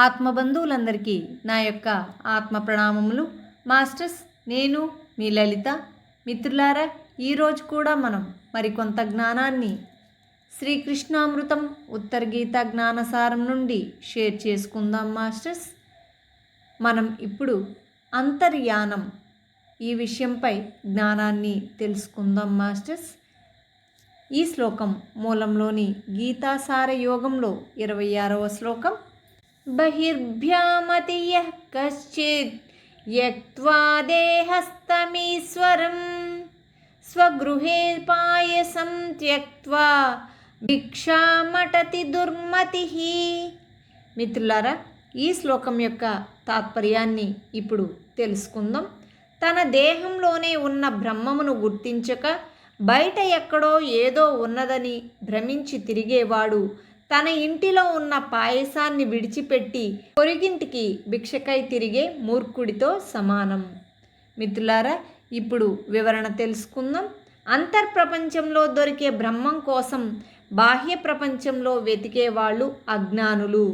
ఆత్మబంధువులందరికీ నా యొక్క ఆత్మ ప్రణామములు. మాస్టర్స్, నేను మీ లలిత. మిత్రులారా, ఈరోజు కూడా మనం మరికొంత జ్ఞానాన్ని శ్రీకృష్ణామృతం ఉత్తర గీత జ్ఞానసారం నుండి షేర్ చేసుకుందాం. మాస్టర్స్, మనం ఇప్పుడు అంతర్యానం ఈ విషయంపై జ్ఞానాన్ని తెలుసుకుందాం. మాస్టర్స్, ఈ శ్లోకం మూలంలోని గీతాసార యోగంలో 26వ శ్లోకం. బహిర్భ్యామతి యః కశ్చిద్ యక్త్వా దేహస్తమీశ్వరం స్వగృహే పాయసం త్యక్త్వా భిక్షామటతి దుర్మతిః. మిత్రులారా, ఈ శ్లోకం యొక్క తాత్పర్యాన్ని ఇప్పుడు తెలుసుకుందాం. తన దేహంలోనే ఉన్న బ్రహ్మమును గుర్తించక బయట ఎక్కడో ఏదో ఉన్నదని భ్రమించి తిరిగేవాడు తన ఇంటిలో ఉన్న పాయసాన్ని విడిచిపెట్టి పొరిగింటికి భిక్షకై తిరిగే మూర్ఖుడితో సమానం. మిత్రులారా, ఇప్పుడు వివరణ తెలుసుకుందాం. అంతర్ప్రపంచంలో దొరికే బ్రహ్మం కోసం బాహ్య ప్రపంచంలో వెతికేవాళ్ళు అజ్ఞానులు.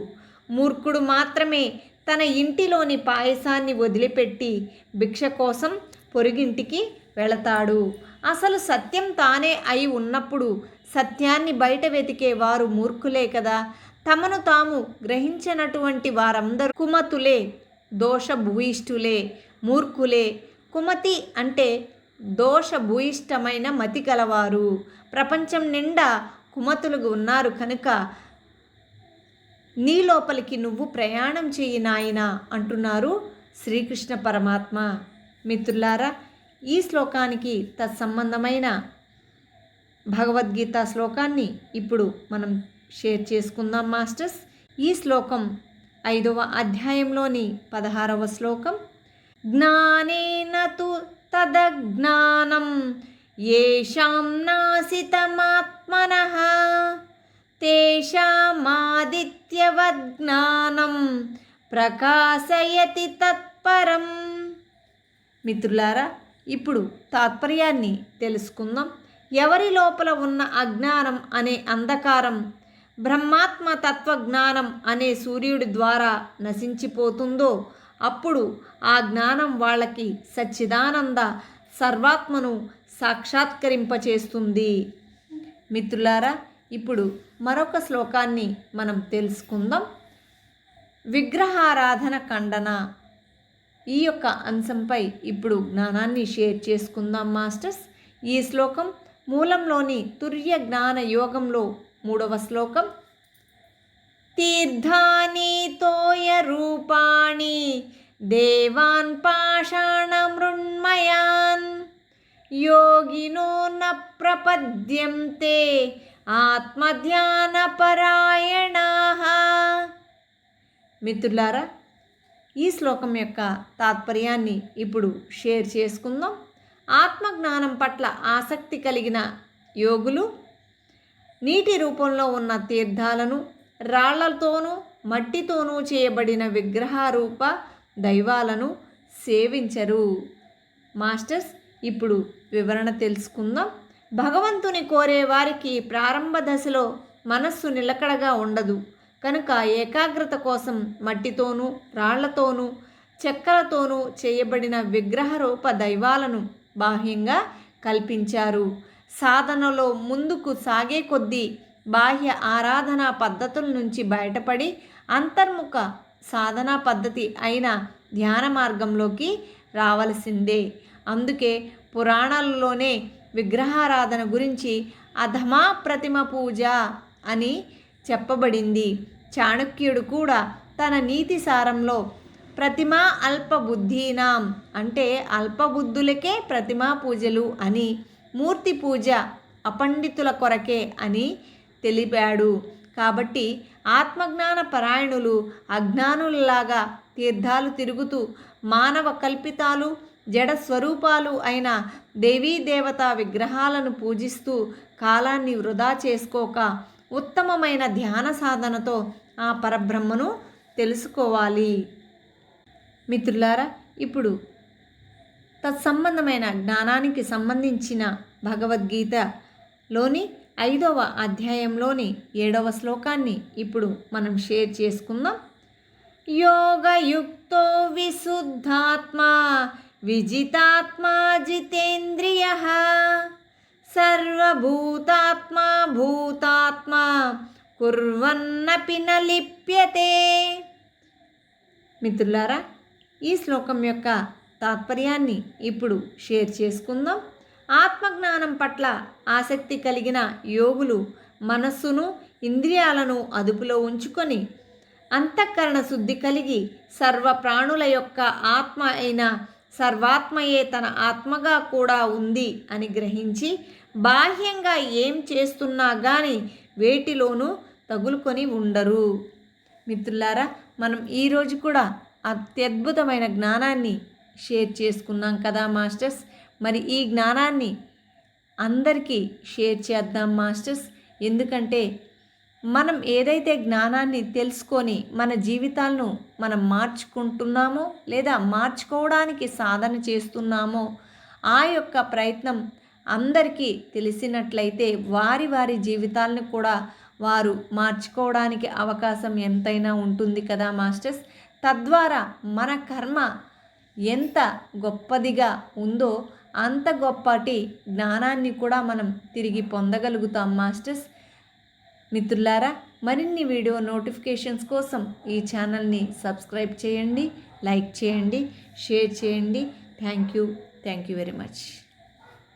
మూర్ఖుడు మాత్రమే తన ఇంటిలోని పాయసాన్ని వదిలిపెట్టి భిక్ష కోసం పొరుగింటికి వెళతాడు. అసలు సత్యం తానే అయి ఉన్నప్పుడు సత్యాన్ని బయట వెతికే వారు మూర్ఖులే కదా. తమను తాము గ్రహించినటువంటి వారందరూ కుమతులే, దోషభూయిష్ఠులే, మూర్ఖులే. కుమతి అంటే దోషభూయిష్టమైన మతి గలవారు. ప్రపంచం నిండా కుమతులు ఉన్నారు కనుక నీ లోపలికి నువ్వు ప్రయాణం చెయ్యి నాయనా అంటున్నారు శ్రీకృష్ణ పరమాత్మ. మిత్రులారా, ఈ శ్లోకానికి తత్సంబంధమైన భగవద్గీత శ్లోకాన్ని ఇప్పుడు మనం షేర్ చేసుకుందాం. మాస్టర్స్, ఈ శ్లోకం 5వ అధ్యాయంలోని 16వ శ్లోకం. జ్ఞానేన తు తదజ్ఞానం యేషాం నాసితమాత్మనః తేషామాదిత్యవజ్ఞానం ప్రకాశయతి తత్పరం. మిత్రులారా, ఇప్పుడు తాత్పర్యాన్ని తెలుసుకుందాం. ఎవరి లోపల ఉన్న అజ్ఞానం అనే అంధకారం బ్రహ్మాత్మ తత్వజ్ఞానం అనే సూర్యుడి ద్వారా నశించిపోతుందో అప్పుడు ఆ జ్ఞానం వాళ్ళకి సచ్చిదానంద సర్వాత్మను సాక్షాత్కరింపచేస్తుంది. మిత్రులారా, ఇప్పుడు మరొక శ్లోకాన్ని మనం తెలుసుకుందాం. విగ్రహారాధన ఖండన, ఈ యొక్క అంశంపై ఇప్పుడు జ్ఞానాన్ని షేర్ చేసుకుందాం. మాస్టర్స్, ఈ శ్లోకం మూలంలోని తుర్య జ్ఞాన యోగంలో 3వ శ్లోకం. తీర్థాని తోయ రూపాణి దేవాన్ పాషాణ మృణ్మయాన్ యోగినో న ప్రపద్యంతే ఆత్మధ్యాన పరాయణాః. మిత్రులారా, ఈ శ్లోకం యొక్క తాత్పర్యాన్ని ఇప్పుడు షేర్ చేసుకుందాం. ఆత్మజ్ఞానం పట్ల ఆసక్తి కలిగిన యోగులు నీటి రూపంలో ఉన్న తీర్థాలను, రాళ్లతోనూ మట్టితోనూ చేయబడిన విగ్రహారూప దైవాలను సేవించరు. మాస్టర్స్, ఇప్పుడు వివరణ తెలుసుకుందాం. భగవంతుని కోరే వారికి ప్రారంభ దశలో మనస్సు నిలకడగా ఉండదు కనుక ఏకాగ్రత కోసం మట్టితోనూ, రాళ్లతోనూ, చెక్కలతోనూ చేయబడిన విగ్రహరూప దైవాలను బాహ్యంగా కల్పించారు. సాధనలో ముందుకు సాగే కొద్దీ బాహ్య ఆరాధనా పద్ధతుల నుంచి బయటపడి అంతర్ముఖ సాధనా పద్ధతి అయిన ధ్యాన మార్గంలోకి రావలసిందే. అందుకే పురాణాలలోనే విగ్రహారాధన గురించి అధమా ప్రతిమ పూజ అని చెప్పబడింది. చాణక్యుడు కూడా తన నీతి సారంలో ప్రతిమా అల్పబుద్ధీనాం అంటే అల్పబుద్ధులకే ప్రతిమా పూజలు అని, మూర్తి పూజ అపండితుల కొరకే అని తెలిపాడు. కాబట్టి ఆత్మజ్ఞాన పరాయణులు అజ్ఞానులలాగా తీర్థాలు తిరుగుతూ మానవ కల్పితాలు, జడ స్వరూపాలు అయిన దేవీ దేవతా విగ్రహాలను పూజిస్తూ కాలాన్ని వృధా చేసుకోక ఉత్తమమైన ధ్యాన సాధనతో ఆ పరబ్రహ్మను తెలుసుకోవాలి. మిత్రులారా, ఇప్పుడు తత్సంబంధమైన జ్ఞానానికి సంబంధించిన భగవద్గీతలోని 5వ అధ్యాయంలోని 7వ శ్లోకాన్ని ఇప్పుడు మనం షేర్ చేసుకుందాం. యోగయుక్తో విశుద్ధాత్మా విజితాత్మా జితేంద్రియః సర్వభూతాత్మా భూతాత్మా కుర్వన్నపి న లిప్యతే. మిత్రులారా, ఈ శ్లోకం యొక్క తాత్పర్యాన్ని ఇప్పుడు షేర్ చేసుకుందాం. ఆత్మజ్ఞానం పట్ల ఆసక్తి కలిగిన యోగులు మనస్సును ఇంద్రియాలను అదుపులో ఉంచుకొని అంతఃకరణ శుద్ధి కలిగి సర్వ ప్రాణుల యొక్క ఆత్మ అయిన సర్వాత్మయే తన ఆత్మగా కూడా ఉంది అని గ్రహించి బాహ్యంగా ఏం చేస్తున్నా కానీ వేటిలోనూ తగులుకొని ఉండరు. మిత్రులారా, మనం ఈరోజు కూడా అత్యద్భుతమైన జ్ఞానాన్ని షేర్ చేసుకున్నాం కదా మాస్టర్స్. మరి ఈ జ్ఞానాన్ని అందరికీ షేర్ చేద్దాం మాస్టర్స్. ఎందుకంటే మనం ఏదైతే జ్ఞానాన్ని తెలుసుకొని మన జీవితాలను మనం మార్చుకుంటున్నామో లేదా మార్చుకోవడానికి సాధన చేస్తున్నామో ఆ యొక్క ప్రయత్నం అందరికీ తెలిసినట్లయితే వారి వారి జీవితాలను కూడా వారు మార్చుకోవడానికి అవకాశం ఎంతైనా ఉంటుంది కదా మాస్టర్స్. తద్వారా మన కర్మ ఎంత గొప్పదిగా ఉందో అంత గొప్పటి జ్ఞానాన్ని కూడా మనం తిరిగి పొందగలుగుతాం మాస్టర్స్. మిత్రులారా, మరిన్ని వీడియో నోటిఫికేషన్స్ కోసం ఈ ఛానల్ని సబ్స్క్రైబ్ చేయండి, లైక్ చేయండి, షేర్ చేయండి. Thank you very much.